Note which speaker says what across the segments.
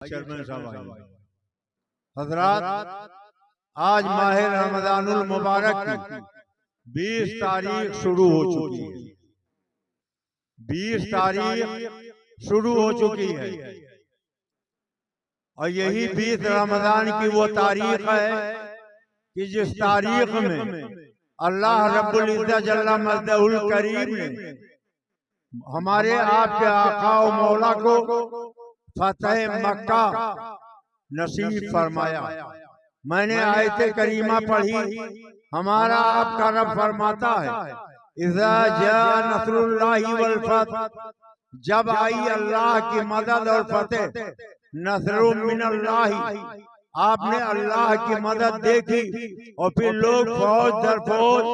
Speaker 1: Chairman साहब हजरात, आज माह रमजानुल मुबारक की 20 तारीख शुरू हो चुकी है। 20 तारीख शुरू हो चुकी है और यही 20 रमजान की वो तारीख है कि जिस तारीख में अल्लाह रब्बुल इज्जत जल्ला मजदहुल करीम ने हमारे आपके आका और मौला को फतह मक्का नसीब फरमाया। मैंने आयत करीमा पढ़ी, हमारा आपका रब फरमाता है इज़ा जा नसरुल्लाहि वल फतह, जब आई अल्लाह की मदद और फतेह, नसरुम मिनल्लाहि, आपने अल्लाह की मदद देखी और फिर लोग फौज दर फौज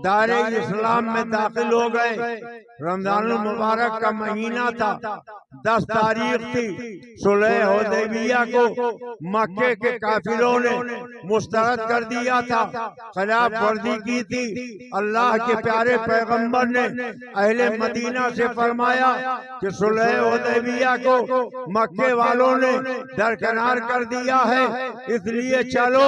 Speaker 1: दारे इस्लाम में दाखिल हो गए। रमजानुल मुबारक का महीना था, 10 तारीख थी। सुलह हुदैबिया को मक्के के काफिरों ने मुस्तरद कर दिया था, खिलाफ वर्जी की थी। अल्लाह के प्यारे पैगंबर ने अहले मदीना से फरमाया कि सुलह हुदैबिया को मक्के वालों ने दरकिनार कर दिया है, इसलिए चलो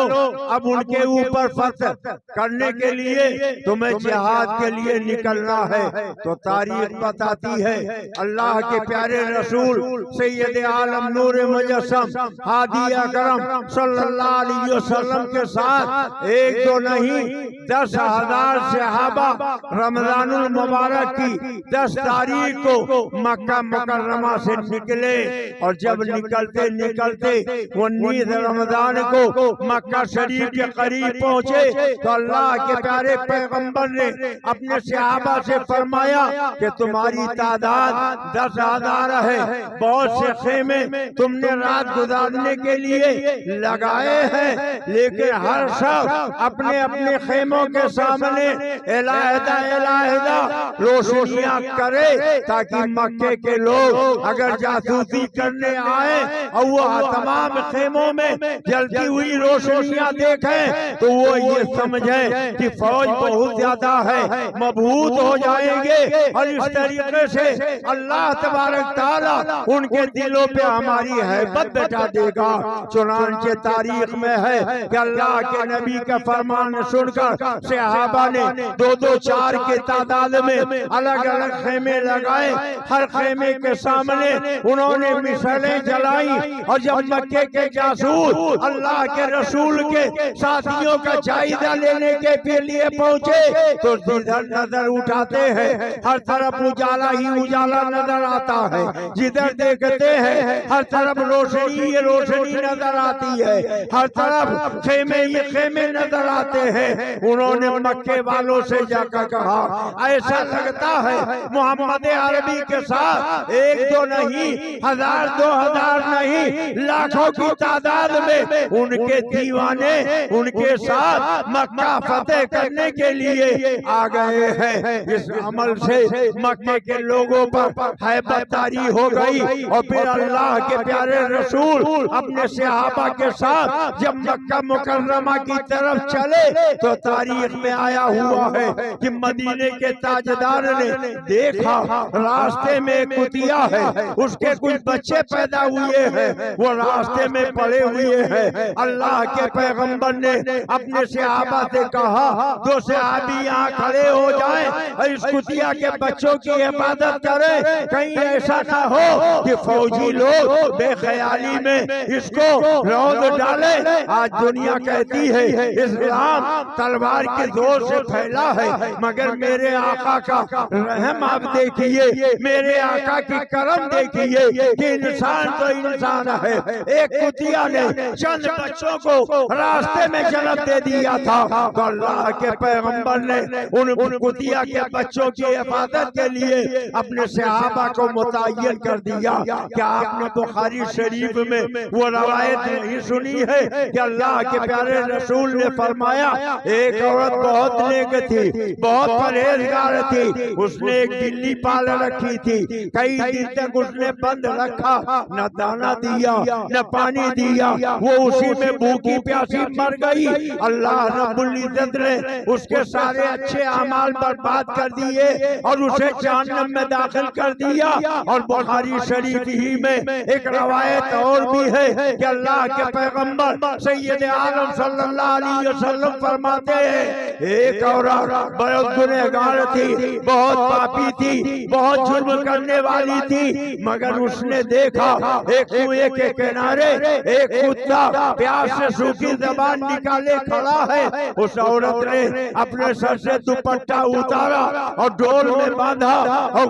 Speaker 1: अब उनके ऊपर फतह करने के लिए तुम्हें जिहाद के लिए निकलना है। तो तारीख बताती है अल्लाह के प्यारे रसूल सैयद आलम नूर मुजस्सम हादी अकरम सल्लल्लाहु अलैहि वसल्लम के साथ एक दो नहीं 10,000 सहाबा रमजानुल मुबारक की 10 तारीख को मक्का मुकर्रमा से निकले और जब निकलते निकलते 19 रमजान को मक्का शरीफ के करीब पहुँचे तो अल्लाह के प्यारे पैगंबर ने अपने सहाबा से फरमाया कि तुम्हारी तादाद 10,000 है, बहुत से खेमे तुमने रात गुजारने के लिए लगाए हैं, लेकिन हर शख्स अपने अपने खेमों के सामने इलाहिदा इलाहिदा रोशनियां करे ताकि मक्के के लोग अगर जासूसी करने आए और वो तमाम खेमों में जलती हुई रोशनियां देखें तो वो ये समझे कि फौज बहुत ज्यादा है, मबहूत हो जाएंगे। और इस तरीके से अल्लाह तबारक ताला उनके दिलों पे हमारी हैबत बैठा देगा। चुनांचे तारीख में है कि अल्लाह के नबी का फरमान सुनकर सहाबा ने 2-2 4 के तादाद में अलग अलग खेमे लगाए। हर खेमे के सामने उन्होंने मिसालें जलाई और जब मक्के के जासूस अल्लाह के रसूल के साथियों का जायजा लेने के लिए पहुँचे तो जिधर नजर उठाते हैं हर तरफ उजाला ही उजाला नजर आता है, जिधर देखते हैं हर तरफ रोशनी ही रोशनी नजर आती है, हर तरफ खेमे ही खेमे नजर आते हैं। उन्होंने मक्के वालों से जाकर कहा ऐसा लगता है मोहम्मद अरबी के साथ 1-2 नहीं 1000-2000 नहीं लाखों की तादाद में उनके दीवाने उनके साथ मक्का फतेह करने के लिए आ गए हैं। इस अमल से मक्के के लोगों पर हैबत तारी हो गई और फिर अल्लाह के प्यारे रसूल अपने सहाबा के साथ जब मक्का मुकर्रमा की तरफ चले तो तारीख में आया हुआ है कि मदीने के ताजदार ने देखा रास्ते में एक कुतिया है, उसके कुछ बच्चे पैदा हुए हैं, वो रास्ते में पड़े हुए हैं। अल्लाह के पैगंबर ने अपने सहाबा से कहा 2 सहाबी यहाँ खड़े हो जाएं और इस कुतिया के बच्चों की हिफाजत करें, कहीं ऐसा ना हो कि फौजी लोग बेख्याली में इसको रौंद डाले। आज दुनिया कहती है इस्लाम तलवार के जोर से फैला है, मगर मेरे आका का रहम आप देखिए, मेरे आका की करम देखिए कि इंसान तो इंसान है। एक कुतिया ने चंद बच्चों को रास्ते में जन्म दे दिया था तो अल्लाह के पैगंबर ने उन कुतिया के बच्चों की हिफाजत के लिए अपने सहाबा को मुतय्यन कर दिया। क्या आपने बुखारी शरीफ में वो रवायत नहीं सुनी है कि अल्लाह के प्यारे रसूल ने फरमाया एक औरत बहुत नेक थी, बहुत परहेजगार थी, उसने एक बिल्ली पाल रखी थी, कई दिन तक उसने बंद रखा, न दाना दिया न पानी दिया, वो उसी में भूखी प्यासी मर गई। अल्लाह रब्बुल इज्जत ने उसके सारे अच्छे अमाल बर्बाद कर दिए और उसे जहन्नम में दाखिल कर दिया। और बुखारी शरीफ ही में एक रवायत और भी है कि अल्लाह के पैगंबर सैयद आलम सल्लल्लाहु अलैहि वसल्लम फरमाते हैं एक औरत बहुत गुनहगार थी, बहुत पापी थी, बहुत जुर्म करने वाली थी, मगर उसने देखा एक कुएं के किनारे एक कुत्ता प्यास से सूखी जबान निकाले खड़ा है। उस औरत ने अपने सर से दुपट्टा उतारा और डोल में बांधा और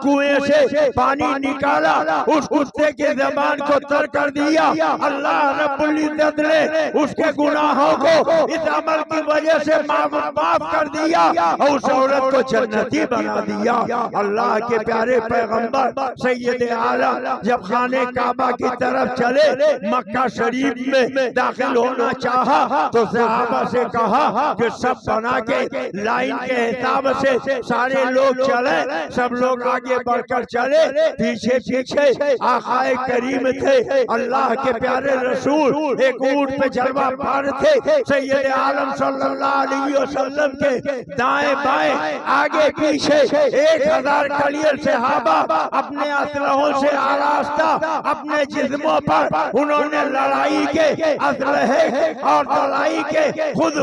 Speaker 1: कुएं से पानी निकाला, उस कुत्ते की जबान को तर कर दिया। अल्लाह रब्बुल इज्जत ने उसके गुनाहों को इस अमल की वजह से माफ कर दिया और उस औरत को जन्नती बना दिया। अल्लाह के प्यारे पैगंबर सैयद आलम जब खाने काबा की तरफ चले, मक्का शरीफ में दाखिल होना चाहा तो सहाबा से कहा कि सब बना के लाइन के हिसाब से सारे लोग चले। सब लोग आगे बढ़कर चले, पीछे पीछे आकाए करीम थे, अल्लाह के प्यारे रसूल एक ऊंट पे जलवा पार थे। सैयद आलम सल्लल्लाहु अलैहि वसल्लम के दाएं बाएं आगे पीछे 1000 कलियर सहाबा अपने असलहों से आरास्ता अपने जिस्मों पर उन्होंने लड़ाई के असलहे और दलाई के खुद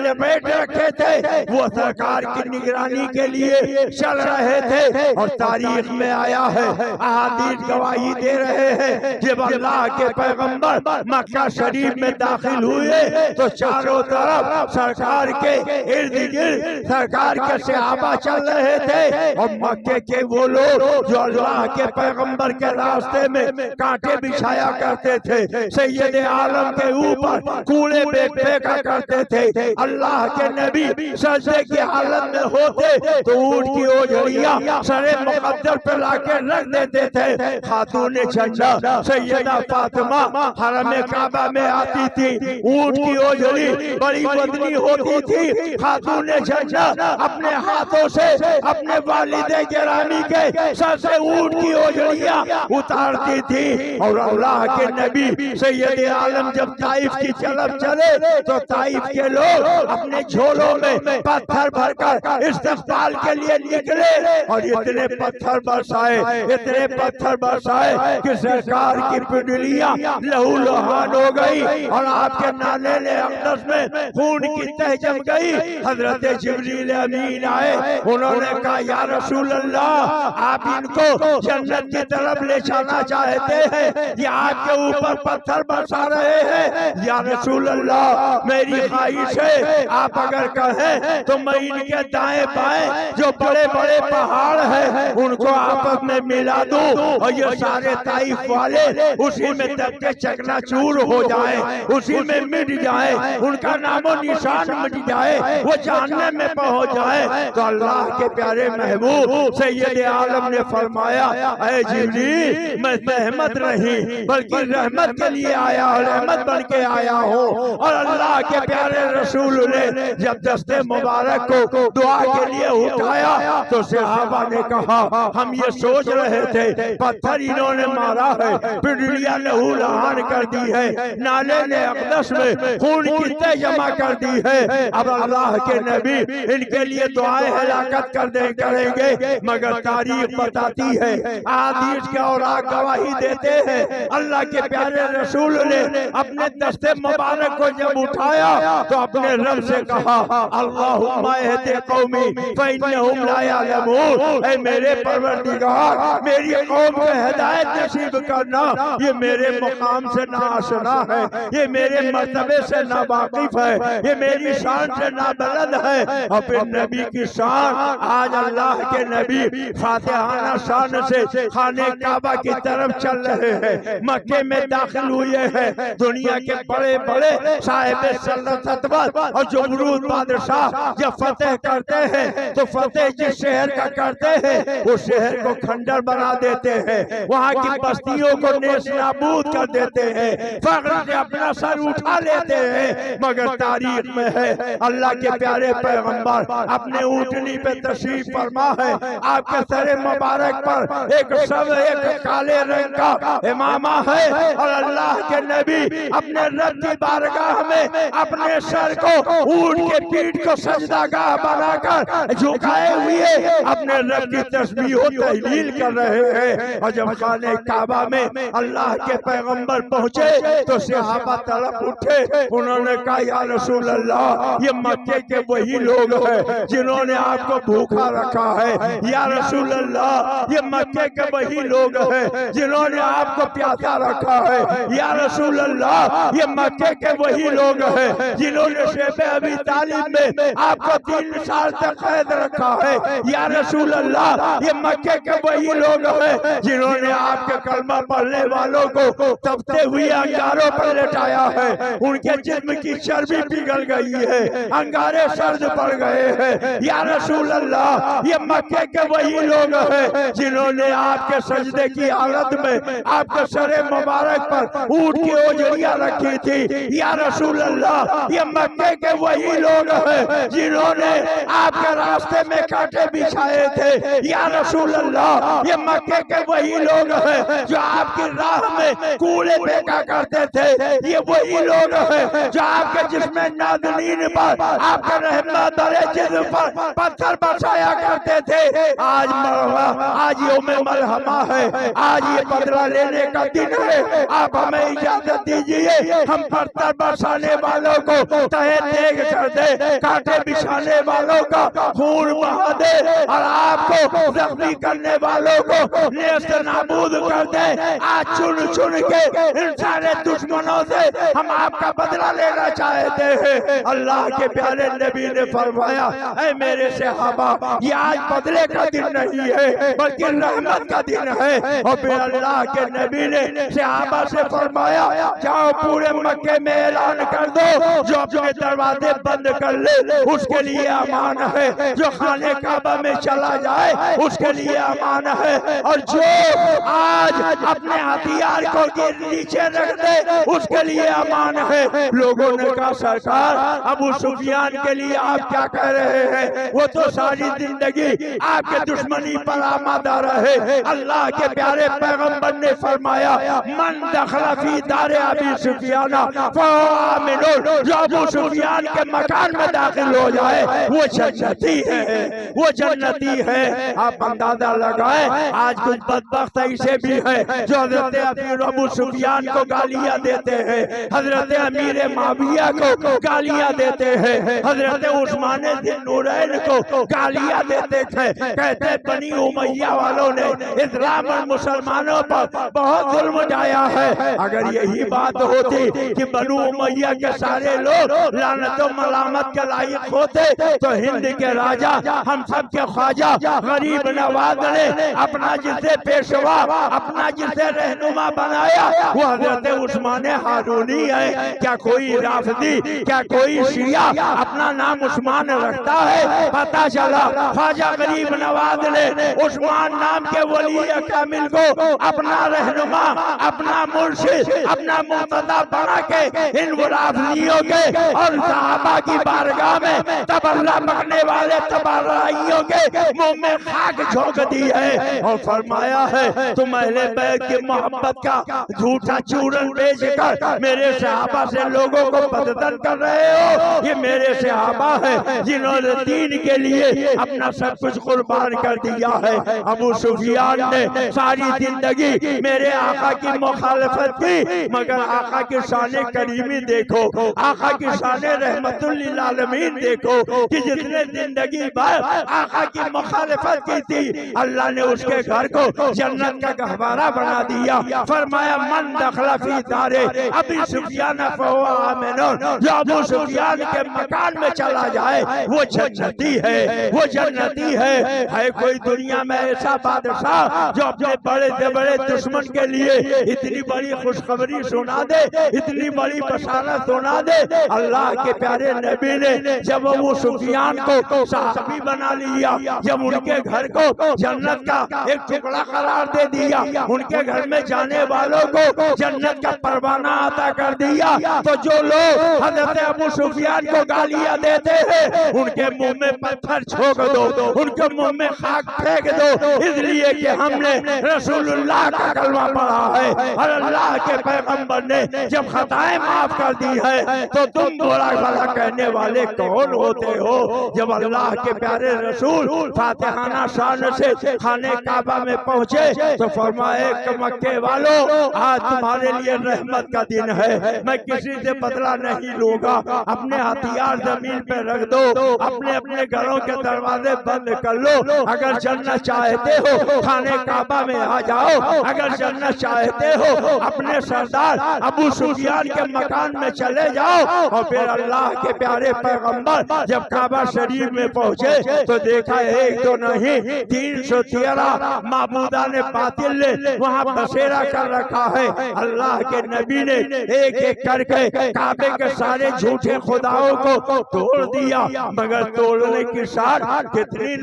Speaker 1: लपेट रखे थे। वो सरकार की निगरानी के लिए चल रहे थे और तारीख में आया है, अहादीस गवाही दे रहे हैं जब अल्लाह के पैगंबर मक्का शरीफ में दाखिल हुए तो चारों तरफ सरकार के इर्द गिर्द सरकार के सहाबा चल रहे थे और मक्के के वो लोग जो अल्लाह के पैगंबर के रास्ते में कांटे बिछाया करते थे, सैयद आलम के ऊपर कूड़े फेंका करते थे। अल्लाह के नबी सजदे की हालत में होते तो ऊंट की ओझड़ियां सरे मुकद्दर पे लाके रख देते थे। खातून झंडा सैयदा फातिमा हरम काबा में आती थी, ऊंट की ओझड़ी बड़ी बदनी होती थी। खातून झंडा अपने हाथों से अपने वालिदे गिरामी के सर से ऊंट की ओझड़ियां उतारती थी। और अल्लाह के नबी सैयद आलम जब ताइफ की तरफ चले तो ताइफ के लोग अपने झोलों में पत्थर भरकर इस्तक़बाल के लिए निकले और इतने पत्थर बरसाए कि सरकार की पिंडलियां लहू लुहान हो गई और आपके नाले ने अक़दस में खून की तह जम गई। हजरत जिब्रील अमीन आए, उन्होंने कहा या रसूल अल्लाह आप इनको जन्नत की तरफ ले जाना चाहते हैं, ये आपके ऊपर पत्थर बरसा रहे हैं। या रसूल अल्लाह मेरी ख्वाहिश है आप अगर कहें तो मैं इनके दाएं बाएं जो बड़े बड़े पहाड़ हैं उनको आपस में मिला दूं और ये सारे ताइफ वाले उसी में दब के चकनाचूर हो जाए, उसी में मिट जाए, उनका नामो निशान मिट जाए, वो जानने में पहुंच जाए। तो अल्लाह के प्यारे महबूब सैयद आलम ने फरमाया ऐ जिब्रील मैं रहमत नहीं बल्कि रहमत के लिए आया हूं, रहमत बन के आया हूँ। और अल्लाह के प्यारे रसूल ने जब दस्ते मुबारक को दुआ के लिए उठाया तो सहाबा ने कहा हम ये सोच रहे थे पत्थर इन्होंने मारा है, पिंडलियां लहू लहान कर दी है, नाले ने अक़दस में खून की तह जमा कर दी है। अब अल्लाह के नबी इनके लिए दुआएं हलाकत करेंगे, मगर तारीख बताती है, अहादीस के और गवाही देते हैं, अल्लाह के प्यारे रसूल ने अपने दस्ते मुबारक को जब उठाया तो अपने रब से कहा अल्लाहुम्मा इहदी कौमी फइन्नहुम ला यअलमून, ऐ मेरे परवरदिगार मेरी कौम को हिदायत नसीब करना, ये मेरे मुकाम से ना आशना है, ये मेरे मर्तबे से ना वाकिफ है, ये मेरी शान से ना बलद है। और फिर नबी की शान, आज अल्लाह के नबी फातिहाना शान से खाने काबा की तरफ चल रहे हैं, मक्के में दाखिल हुए हैं। दुनिया के बड़े बड़े साहिब सल्तनत और जमरूद बादशाह जब फतेह करते हैं तो फतेह जिस शहर का करते हैं उस शहर को खंडर बना देते हैं, वहाँ की बस्तियों को नेस नाबूद कर देते हैं, फख्र से अपना सर उठा लेते हैं। मगर तारीख में है अल्लाह के प्यारे पैगंबर अपने ऊँटनी पे तशरीफ फरमा है, आपके सर मुबारक पर एक काले रंग का इमामा है और अल्लाह के नबी अपने रब की बारगाह में अपने सर को ऊंट के पीठ को सजदागाह बनाकर झुकाए हुए अपने रब की तस्बीह और तहलील कर रहे हैं। और जब खाने काबा में अल्लाह के पैगंबर पहुंचे तो सहाबा तड़प उठे। उन्होंने कहा या रसूल अल्लाह, ये मक्के के वही लोग हैं जिन्होंने आपको भूखा रखा है। या रसूल अल्लाह, ये मक्के के वही लोग हैं जिन्होंने आपको प्यासा रखा है। या रसूल अल्लाह, ये मक्के के वही लोग हैं जिन्होंने शेबे अबी तालिब में आपको 3 साल तक कैद रखा है। या रसूल अल्लाह, ये मक्के के वही लोग हैं जिन्होंने आपके कलमा पढ़ने वालों को तपते हुए अंगारों पर लेटाया है। उनके जिस्म की चर्बी पिघल गई है, अंगारे सर्द पड़ गए हैं। या रसूल अल्लाह, ये मक्के के वही लोग हैं जिन्होंने आपके सजदे की हालत में आपके सरे मुबारक पर ऊंट की ओजड़ियां रखी थी। या रसूल अल्लाह, ये मक्के के वही लोग हैं जिन्होंने आपके रास्ते में कांटे बिछाए थे। या रसूल अल्लाह, ये मक्के के वही लोग हैं जो आपकी राह में कूड़े फेंका करते थे। ये वही लोग हैं जो आपके जिस्म नादनीन पर आपके रहमत और जिस्म पर पत्थर बरसाया करते थे। आज यौमे मलहमा है, आज ये बदला लेने का दिन है। आप हमें इजाजत दीजिए, हम पत्थर बरसाने वालों को तहे तेग कर दे, कांटे बिछाने वालों का खून बहा दे और आपको जख्मी करने वालों को नेस्त नाबूद कर दे। आज चुन चुन के इन सारे दुश्मनों से हम आपका बदला लेना चाहते हैं। अल्लाह के प्यारे नबी ने फरमाया, ऐ मेरे सहाबा, ये आज बदले का दिन नहीं है बल्कि रहमत का दिन है। और फिर अल्लाह के नबी ने सहाबा से फरमाया, जाओ पूरे मक्के में ऐलान कर दो, जो अपने दरवाजे बंद कर ले उसके लिए अमान है, जो खाने काबा में चला जाए उसके लिए अमान है, और जो आज अपने हथियार को नीचे रख दे उसके लिए अमान है। लोगों ने कहा, सरकार अबू सुफियान के लिए आप क्या कह रहे हैं? वो तो सारी जिंदगी आपके दुश्मनी पर आमादा रहे। अल्लाह के प्यारे पैगंबर ने फरमाया, मन दखला फी दारे अबी सुफियाना फआमिनुन, जो अबू सुफियान के मकान में दाखिल हो जाए वो जन्नती है, वो जन्नती है। आप अंदाजा लगाए, आज कुछ बदबख्त ऐसे भी है जो हजरत अबू सुफियान को गालियां देते हैं, हजरत अमीर माविया को गालियां देते हैं, हजरत उस्मान नूरैन को गालियां देते थे। कहते बनी उमैया वालों ने इस्लाम और मुसलमानों पर बहुत जुल्म ढाया है। अगर यही बात होती कि बनु उमैया के सारे लोग लानत और मलामत के लायक होते तो हिंद के राजा, हम सब के ख्वाजा गरीब नवाज ने अपना जिसे पेशवा, अपना जिसे रहनुमा बनाया वो हजरत उस्मान हारूनी है। क्या कोई राफदी, क्या कोई शिया अपना नाम उस्मान रखता है? पता चला ख्वाजा गरीब नवाज ने उस्मान नाम के वली कामिल को अपना रहनुमा, अपना मुर्शिद, अपना मुर्तदा बना के इन राफदियों के और सहाबा की बारगाह में तबर्रा पकने वाले तबर्राइयों के मुंह में खाक झोंक दी है और फरमाया है, तुम अहले बैत की मोहब्बत का झूठा चूरन बेचकर मेरे सहाबा से लोगों को बददन कर रहे हो। ये मेरे सहाबा है जिन्होंने दीन के लिए अपना सब कुछ कुर्बान कर दिया है। अबू सुफियान ने सारी जिंदगी मेरे आका की मुखालफत की, मगर आका की शान करीमी देखो, आका की शान रहमतुल लिल आलमीन देखो कि जिसने जिंदगी भर आका की मुखालफत की थी, अल्लाह ने उसके घर को जन्नत का गहवारा बना दिया। फरमाया, मन दखला फी दारे अबी सुफियान फहुवा आमिनुन, जो अबू सुफियान के मकान में चला जाए वो जन्नती है, वो जन्नती है। कोई दुनिया में ऐसा बादशाह जो अपने बड़े से बड़े दुश्मन के लिए इतनी बड़ी खुशखबरी सुना दे, इतनी बड़ी बशारत सुना दे? अल्लाह के प्यारे नबी ने जब अबू सुफियान को सहाबी बना लिया, जब उनके घर को जन्नत का एक टुकड़ा करार दे दिया, उनके घर में जाने वालों को जन्नत का
Speaker 2: जब परवाना अता कर दिया तो जो लोग हजरत अबू सुफियान को गालियां देते हैं उनके मुंह में पत्थर छोक दो, उनके मुंह में खाक फेंक दो, इसलिए कि हमने रसूलुल्लाह का कलमा पढ़ा है और अल्लाह के पैगंबर ने जब खताएं माफ कर दी है तो तुम बुरा भला कहने वाले कौन होते हो। जब अल्लाह के प्यारे रसूल फातिहाना शान से खाने काबा में पहुंचे तो फरमाए मक्के वालों आज तुम्हारे लिए रहमत का दिन है, मैं किसी से बदला नहीं लूंगा, अपने हथियार जमीन पे रख दो, अपने अपने घरों के दरवाजे बंद कर लो, अगर जन्नत चाहते हो खाने काबा में आ जाओ, अगर जन्नत चाहते हो अपने सरदार अबू सुफियान के मकान में चले जाओ। और फिर अल्लाह के प्यारे पैगंबर जब काबा शरीफ में पहुंचे तो देखा एक तो नहीं 313 माबूदा ने बातिल ने वहाँ बसेरा कर रखा है। अल्लाह के नबी ने एक एक करके काबे के सारे झूठे खुदाओं को तोड़ दिया, मगर तोड़ने की साथ कितनी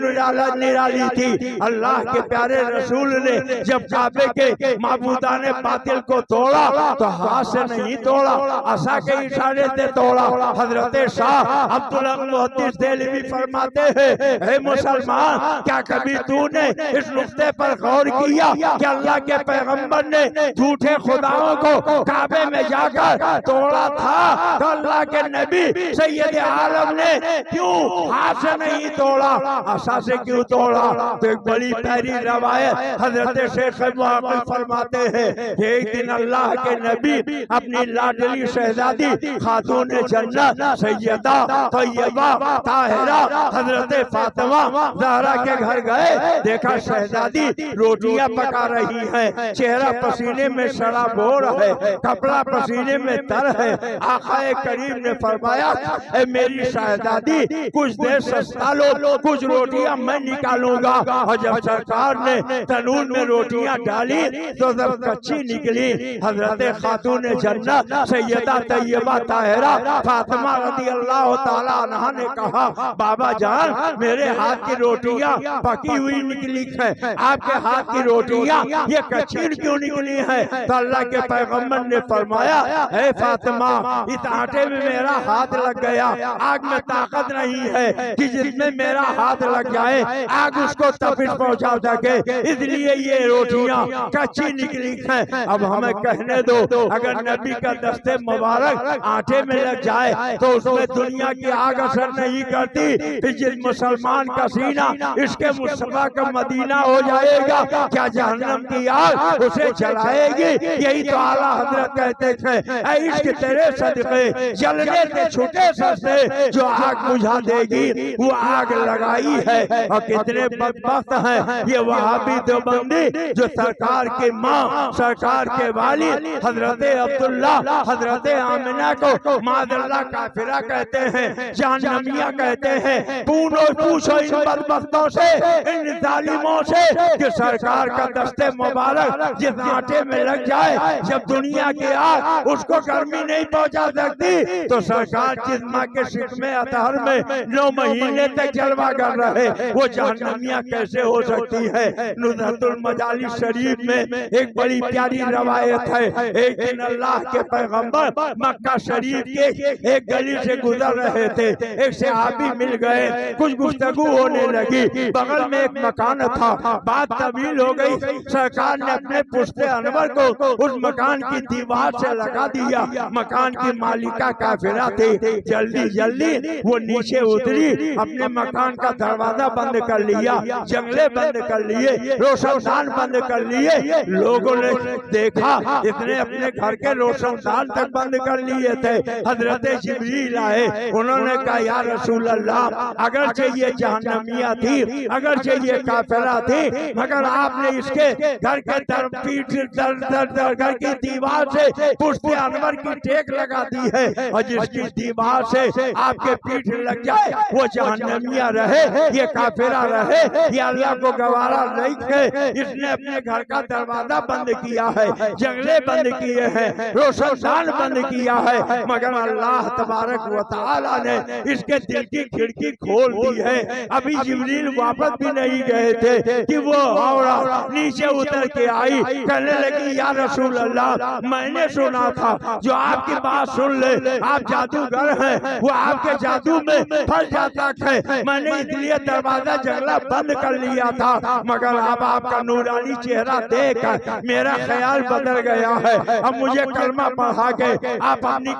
Speaker 2: निराली थी। अल्लाह के प्यारे रसूल ने जब काबे के माबूदा ने बातिल को तोड़ा तो हाथ से नहीं तोड़ा, आशा के इशारे से तोड़ा। हजरत शाह अब्दुल मुहद्दिस देलवी फरमाते हैं, हे मुसलमान, क्या कभी तूने इस नुक्ते पर गौर किया कि अल्लाह के पैगंबर ने झूठे खुदाओं को काबे में जाकर तोड़ा था तो अल्लाह के नबी सैयद आलम ने क्यों हाथ से नहीं तोड़ा, आशा से क्यों तोड़ा। तो एक बड़ी प्यारी रवायत हजरत शेख मुहम्मद फरमाते हैं, एक दिन अल्लाह के नबी अपनी लाडली शहजादी खातून जन्नत सैयदा तैयबा ताहिरा हजरत फातिमा ज़हरा के घर गए, देखा शहजादी रोटियां पका रही है, चेहरा पसीने में शराब हो रहा है, कपड़ा पसीने में तर है। आकाए करीम ने फरमाया, ए मेरी शहजादी कुछ देर सस्ता लो, कुछ रोटियां मैं निकालूंगा। और जब सरकार ने तनूर में रोटियां डाली तो जब कच्ची निकली, हजरत खातून जन्नत सैयदा तैयबा ताहिरा फातिमा रज़ी अल्लाह ताला अन्हा ने कहा, बाबा जान मेरे हाथ की रोटियां पकी हुई निकली है, आपके हाथ की रोटियां ये कच्ची क्यों निकली है। तो अल्लाह के पैगंबर ने फरमाया, हे फातिमा इस आटे में मेरा हाथ लग गया, आग में ताकत नहीं है कि जिसमें मेरा हाथ लग जाए आग उसको तपिश पहुंचा सके, इसलिए ये रोटियां कच्ची निकली हैं। अब हमें कहने दो, अगर नबी का दस्ते मुबारक आटे में लग जाए तो उसमें दुनिया की आग असर नहीं करती, फिर जिस मुसलमान का सीना इसके मुस्तफा का मदीना हो जाएगा क्या जहन्नम की आग उसे जलाएगी। यही तो आला हजरत कहते थे, इश्क तेरे सदके जलने से छूटे सस्ते, जो आग बुझा देगी वो आग लगाई है। और कितने बदबख्त हैं ये वहाबी देवबंदी जो सरकार के माँ सरकार के वाली हजरत अब्दुल्ला हजरत आमिना को मादल्ला काफिरा कहते हैं, जहन्नमिया कहते हैं। पूछो इन बदबख्तों से, इन जालिमों से कि सरकार का दस्ते मुबारक जिस आटे में लग जाए जब दुनिया की आग उसको गर्मी नहीं पहुंचा सकती, तो सरकार जिस माँ के शिकमे अतहर में 9 महीने तक जलवा कर रहे, वो जहन्नमिया कैसे हो सकती है। नुज़हतुल मजालिस शरीफ में एक बड़ी प्यारी रवायत है, एक दिन अल्लाह के पैगंबर मक्का शरीफ के एक गली से गुजर रहे थे, एक सहाबी मिल गए, कुछ गुफ्तगू होने लगी, बगल में एक मकान था, बात तवील हो गई, सरकार ने अपने पुश्ते अनवर को उस मकान की दीवार से लगा दिया। मकान की मालिका काफिरा थी, जल्दी जल्दी वो नीचे उतरी, अपने मकान का दरवाजा बंद कर लिया, जंगले बंद कर लिए, रोशनदान बंद कर लिए। लोगों ने देखा इसने अपने घर के रोशनदान तक बंद कर लिए थे। हजरत जिब्रील आए, उन्होंने कहा या रसूल अल्लाह, अगर चाहिए जहन्नमिया थी, अगर चाहिए काफिरा थी, मगर आपने इसके घर के घर की दीवार से पुश्ते अनवर की टेक लगा दी है, और जिसकी दीवार से आपके पीठ लग जाए वो जहन्नमिया रहे, ये काफिरा रहे, ये अल्लाह को गवारा नहीं है। इसने अपने घर का दरवाजा बंद किया है, जंगले बंद किए हैं, रोशनदान बंद किया है, मगर अल्लाह तबारक व तआला ने इसके दिल की खिड़की खोल दी है। अभी जिब्रील वापस भी नहीं गए थे कि वो औरत नीचे उतर के आई, कहने लगी या रसूल अल्लाह, मैंने सुना था जो आपकी बात सुन ले, आप जादूगर हैं, वो आपके जादू में फंस जाता है। मैंने इसलिए दरवाजा जंगला बंद कर लिया था, मगर अब आपका नूरानी चेहरा देख मेरा ख्याल बदल गया है। अब मुझे कलमा पढ़ा के आप अपनी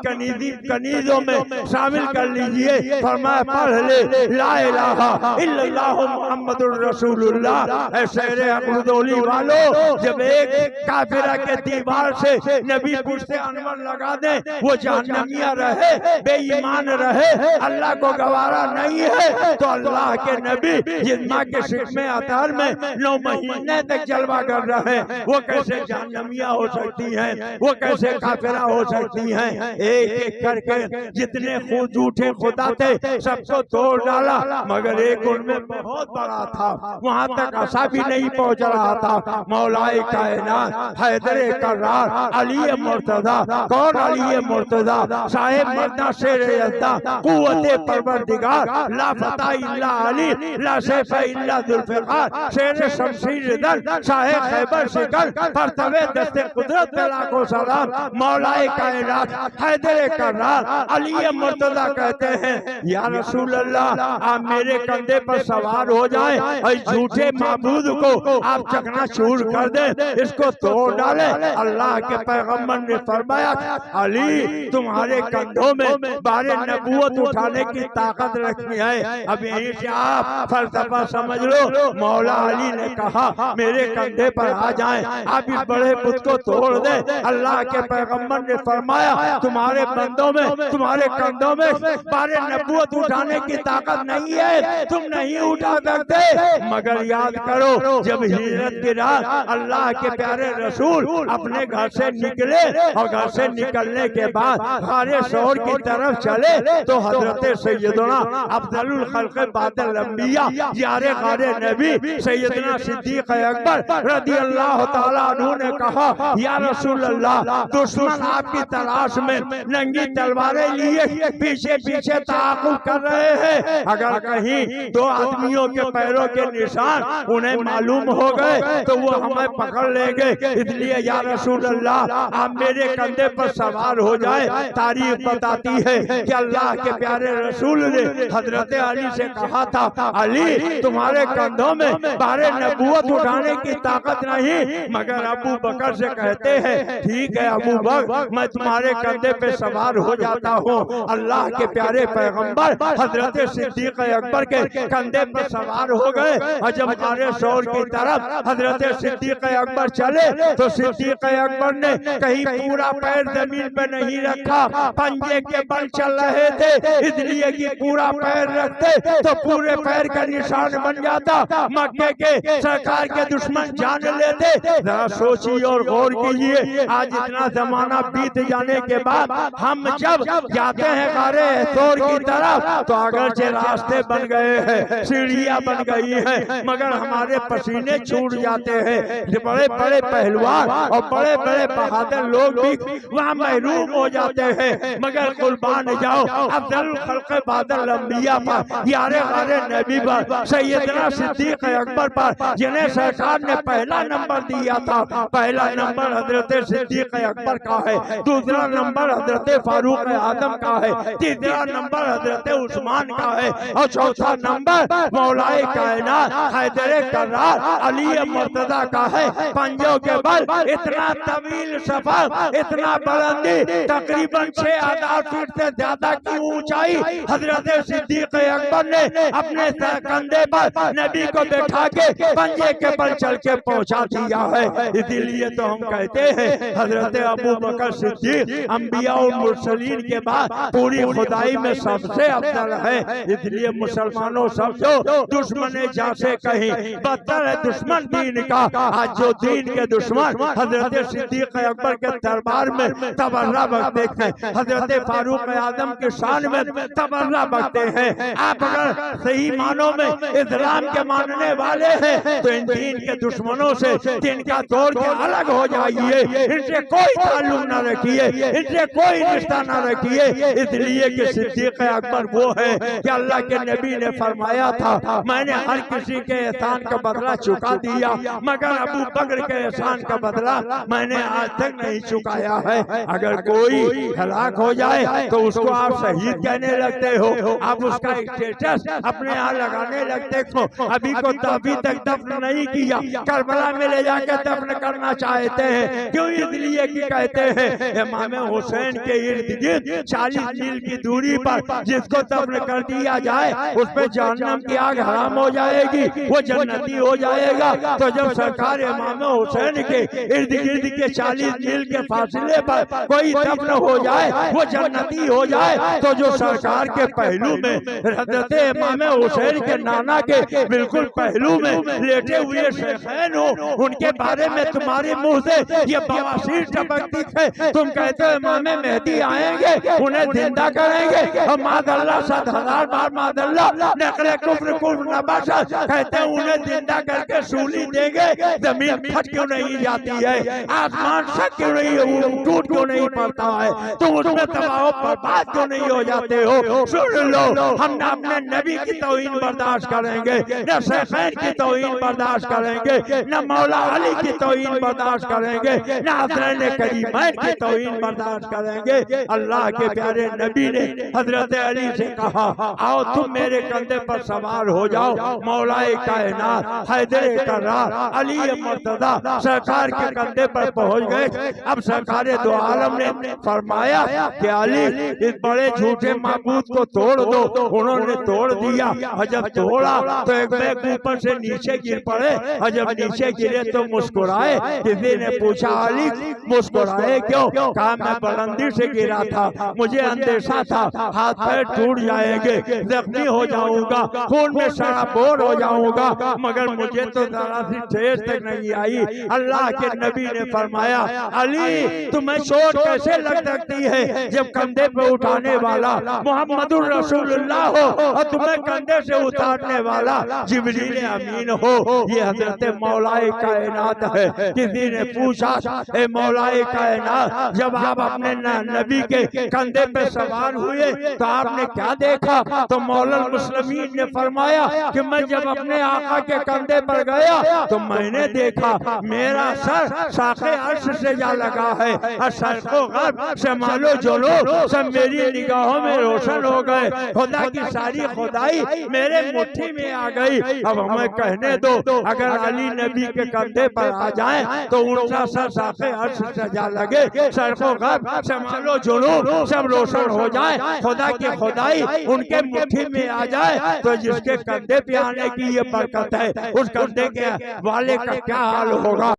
Speaker 2: कनीजों में शामिल कर लीजिए। फरमाया पढ़ ले ला इलाहा इल्लल्लाहु मुहम्मदुर रसूलुल्लाह। शेर अकलदौली वालों, जब एक काफिरा के दीवार से नबी पुश्ते अनवर लगा दे, वो जहन्नमिया रहे, बेईमान रहे, अल्लाह को गवारा नहीं है, तो अल्लाह के नबी जिस माँ के शिकमे अतार में 9 महीने तक जलवा कर रहे हैं, वो कैसे जहन्नमिया हो सकती हैं, वो कैसे काफिरा हो सकती हैं। एक एक करके जितने खुद झूठे खुदा थे सबको तोड़ डाला, मगर एक उनमें बहुत बड़ा था, वहाँ तक आशा भी नहीं पहुँच रहा था। मौलाए कायनात हैदर कर्रार अली मुर्तजा। कौन अली मुर्तजा? साहिब मर्दा शेर यज़्दा कुव्वते परवरदिगार, ला फता इल्ला अली, ला सैफ इल्ला जुल्फ़िकार, शेर शमशीर दर, साहिब खैबर शिकर, फरतवे दस्ते कुदरत पे लाखों सलाम। मौलाए कायनात हैदर कर्रार अली मुर्तजा कहते हैं, या रसूल अल्लाह, आप मेरे कंधे पर सवार हो जाएं और झूठे माबूद को आप चकनाचूर कर दें, इसको तोड़ डाले। अल्लाह के पैगंबर ने फरमाया, अली तुम्हारे कंधों में बारे नबूवत उठाने की ताकत रखनी है। अब यहीं से आप फलसफा समझ लो। मौला अली ने कहा मेरे कंधे पर आ जाएं, आप इस बड़े बुत को तोड़ दें। अल्लाह के पैगंबर ने फरमाया, तुम्हारे बंदों में, तुम्हारे कंधों में बारे नबूवत उठाने की ताकत नहीं है, तुम नहीं उठा सकते। मगर याद करो, जब हिजरत की रात अल्लाह के प्यारे रसूल अपने घर से निकले और घर से निकलने के बाद गारे सौर की तरफ चले, तो हजरत सैयदना अफजलुल खल्क़ बादल अंबिया यारे गारे नबी सैयदना सिद्दीक़ अकबर रज़ी अल्लाह तआला अन्हु ने कहा, या रसूल अल्लाह, दुश्मन आपकी तलाश में नंगी तलवारें लिए पीछे पीछे ताक़ुब कर रहे हैं। अगर कहीं 2 आदमियों के पैरों के निशान उन्हें मालूम हो गए तो वो हमें पकड़ लेंगे, इसलिए या रसूल अल्लाह, आप मेरे कंधे पर सवार हो जाए। तारीख बताती है कि अल्लाह के प्यारे रसूल ने हजरत अली से कहा था, अली तुम्हारे कंधों में बारे नबूवत उठाने की ताकत नहीं। मगर अबू बकर से कहते हैं, ठीक है अबू बकर, मैं तुम्हारे कंधे पे सवार हो जाता हूँ। अल्लाह के प्यारे पैगंबर हजरत सिद्दीक़ अकबर के कंधे पर सवार हो गए और जब गारे सौर की तरफ हजरत सिद्दीक़ अकबर चले तो सिद्दीक़ अकबर ने कहीं पूरा पैर जमीन पे नहीं रखा, पंजे के बल चल रहे थे, इसलिए कि पूरा पैर रखते तो पूरे पैर का निशान बन जाता, मक्के के सरकार के दुश्मन जान लेते। जरा सोचिए और गौर कीजिए, आज इतना जमाना बीत जाने के बाद हम जब जाते हैं गारे सौर की तरफ तो अगरचे रास्ते बन गए हैं, सीढ़ियां बन गई हैं, मगर हमारे पसीने छूट जाते हैं। बड़े बड़े पहलवान और बड़े बड़े बहादुर लोग भी वहाँ महरूम हो जाते हैं, मगर कुर्बान जाओ अफजल खल्क़ बादल अंबिया पर, यारे गारे नबी पर, सैयदना सिद्दीक़ अकबर पर, जिन्हें सरकार ने पहला नंबर दिया था। पहला नंबर हजरत सिद्दीक़ अकबर का है, दूसरा नंबर हजरत फारूक आजम का है, तीसरा नंबर हजरत उस्मान का है और चौथा नंबर मौलाए कायनात हैदर कर्रार अली मुर्तजा का है। पंजों के बल इतना तवील सफर, इतना बुलंदी, तकरीबन 6000 फीट से ज्यादा की ऊंचाई हजरत सिद्दीक़ अकबर ने अपने कंधे पर नबी को बैठा के पंजे के बल चल के पहुंचा दिया है। इसीलिए तो हम कहते हैं हजरत अबू बकर सिद्दीक़ अंबिया और मुरसलीन के बाद पूरी खुदाई में सबसे अफजल है। इसलिए मुसलमानों समझो, दुश्मन जहाँ से कहीं बदतर है दुश्मन दीन का। आज जो दीन के दुश्मन हजरत सिद्दीक़ अकबर के दरबार में तबर्रा बकते हैं, हजरत फारूक आजम के शान में तबर्रा बकते हैं। आप अगर सही मानों में इस्लाम के मानने वाले हैं तो इन दीन के दुश्मनों से तिनका तोड़ के अलग हो जाइए, इनसे कोई ताल्लुक न रखिए, इनसे कोई रिश्ता न रखिए। इसलिए कि सिद्दीक़ अकबर वो है कि अल्लाह के नबी ने फरमाया था, मैंने हर किसी के एहसान का बदला चुका दिया, मगर अबू बकर के एहसान का बदला मैंने मैंने आज तक नहीं चुकाया है। अगर कोई हलाक हो जाए तो उसको आप शहीद कहने लगते हो, आप उसका स्टेटस अपने यहाँ लगाने लगते हो। अभी को अभी तक दफन नहीं किया, करबला में ले जाकर दफन करना चाहते हैं। क्यों? इसलिए कि कहते हैं इमाम हुसैन के इर्द गिर्द 40 मील की दूरी पर जिसको दफन कर दिया जाए उस पे जहन्नम की आग हराम हो जाएगी, वो जन्नती हो जाएगा। तो जब सरकार इमाम हुसैन के इर्द गिर्द के 40 मील के फासले पर कोई दफन हो जाए, वो जन्नती हो जाए, तो जो सरकार के पहलू में हज़रत इमाम हुसैन के नाना के बिल्कुल पहलू में लेटे हुए शेखैन हो, उनके बारे में तुम्हारे मुंह से ये बवासीर टपकती है। तुम कहते हो इमाम मेहदी आएंगे, उन्हें जिंदा करेंगे, और मादअल्लाह 7,000 बार मादअल्लाह नकले कुफ्र नबाशा कहते हैं उन्हें जिंदा करके सूली देंगे। जमीन फट क्यों नहीं जाती है? आसमान सक क्यों नहीं, टूट क्यों नहीं पड़ता है? तुम उसमें तबाह बर्बाद क्यों नहीं हो जाते हो? सुन लो, हम न अपने नबी की तौहीन बर्दाश्त करेंगे, न शेखैन की तौहीन बर्दाश्त करेंगे, न मौला अली की तौहीन बर्दाश्त करेंगे, न हज़रत करीमैन की तौहीन बर्दाश्त करेंगे। अल्लाह के प्यारे नबी ने हजरत अली से कहा, आओ तुम मेरे कंधे पर सवार हो जाओ। मौलाए कायनात हैदर कर्रार अली मुर्तजा सरकार के कंधे पर पहुंच गए। अब सरकार दो आलम ने फरमाया कि अली इस बड़े झूठे माबूद को तोड़ दो। उन्होंने तोड़ दिया, और जब तोड़ा तो एक बैग ऊपर से नीचे गिर पड़े, और जब नीचे गिरे तो मुस्कुराए। किसी ने पूछा अली मुस्कुराए क्यों? कहा मैं बुलंदी से गिरा था, मुझे अंदेशा था हाथ पैर टूट जाएंगे, जख्मी हो जाऊंगा, खून में शराबोर हो जाऊंगा, मगर मुझे तो जरा सी ठेस तक नहीं आई। अल्लाह के नबी ने फरमाया, अली तुम्हें चोट कैसे लग सकती है जब कंधे पे उठाने वाला मोहम्मदुर रसूलुल्लाह हो और तुम्हें कंधे से उतारने वाला जिब्रील अमीन हो। ये हजरत मौलाए कायनात है। किसी ने पूछा, ए मौलाए कायनात, जब आप अपने नबी के कंधे पे सवार हुए तो आपने क्या देखा? तो मौला मुस्लिमीन ने फरमाया कि मैं जब अपने आका के कंधे पर गया तो मैंने देखा मेरा सर साखे अर्श से जा लगा है, और सर को गर्भ से मालो जोलो सब मेरी निगाहों में रोशन हो गए। खुदा की सारी खुदाई मेरे मुट्ठी में आ गई। अब हमें कहने दो, अगर अली नबी के कंधे पर आ जाए तो उनका सर साखे अर्श से जा लगे, सर को गर्भ से मालो जोलो सब रोशन हो जाए, खुदा की खुदाई उनके मुट्ठी में आ जाए, तो जिसके कंधे पे आने की ये बरकत है उस कंधे के वाले का क्या हाल होगा?